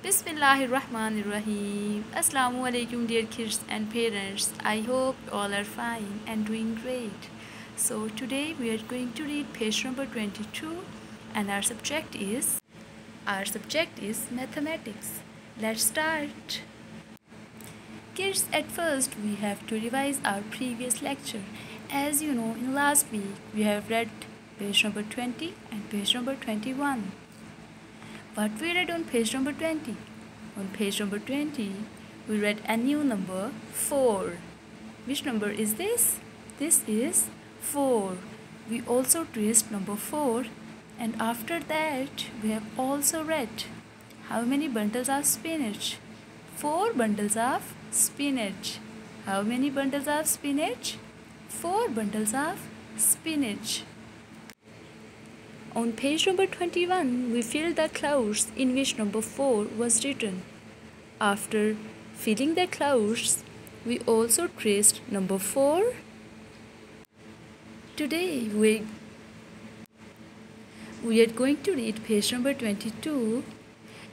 Bismillahirrahmanirrahim. Assalamu alaikum dear kids and parents. I hope all are fine and doing great. So today we are going to read page number 22 and our subject is mathematics. Let's start. Kids, at first we have to revise our previous lecture. As you know, in last week we have read page number 20 and page number 21. What we read on page number 20? On page number 20, we read a new number 4. Which number is this? This is 4. We also traced number 4, and after that we have also read how many bundles of spinach? 4 bundles of spinach. How many bundles of spinach? 4 bundles of spinach. On page number 21, we filled the clouds in which number 4 was written. After filling the clouds, we also traced number 4. Today, we are going to read page number 22,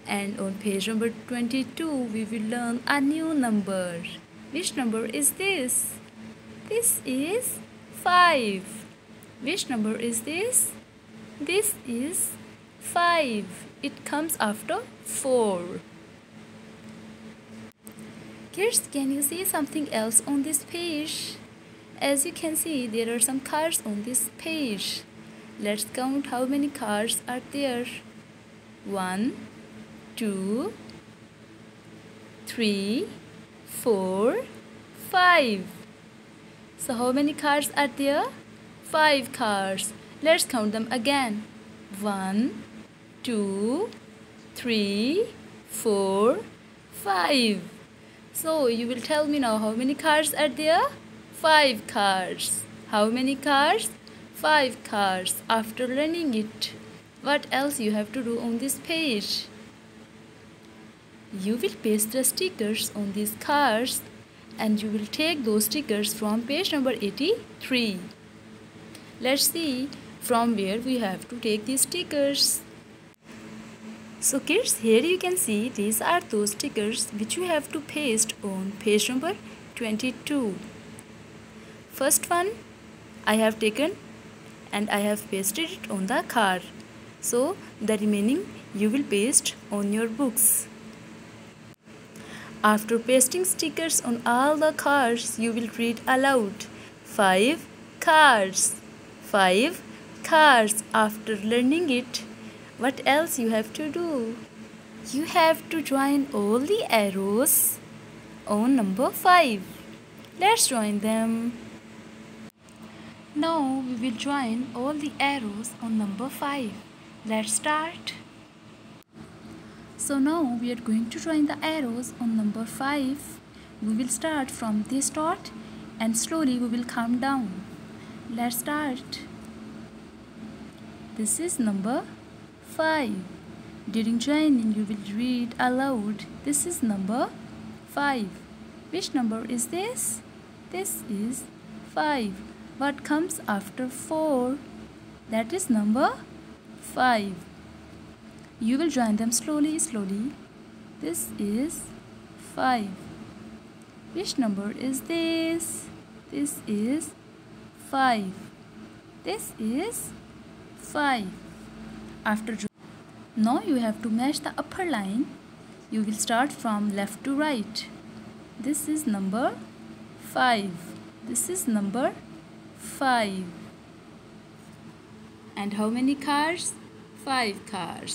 and on page number 22, we will learn a new number. Which number is this? This is 5. Which number is this? This is 5. It comes after 4. Kids, can you see something else on this page? As you can see, there are some cars on this page. Let's count how many cars are there. 1, 2, 3, 4, 5. So how many cars are there? 5 cars. Let's count them again. 1, 2, 3, 4, 5. So you will tell me now how many cars are there? 5 cars. How many cars? 5 cars. After learning it, what else you have to do on this page? You will paste the stickers on these cars, and you will take those stickers from page number 83. Let's see from where we have to take these stickers. So kids, here you can see these are those stickers which you have to paste on page number 22. First one I have taken and I have pasted it on the car. So the remaining you will paste on your books. After pasting stickers on all the cars, you will read aloud 5 cars. 5 cars. After learning it, what else you have to do? You have to join all the arrows on number 5. Let's join them. Now we will join all the arrows on number 5. Let's start. So now we are going to join the arrows on number 5. We will start from this dot and slowly we will come down. Let's start. This is number 5. During joining, you will read aloud. This is number 5. Which number is this? This is 5. What comes after 4? That is number 5. You will join them slowly. This is 5. Which number is this? This is 5. This is 5. Now you have to match the upper line. You will start from left to right. This is number 5. This is number 5. And how many cars? 5 cars.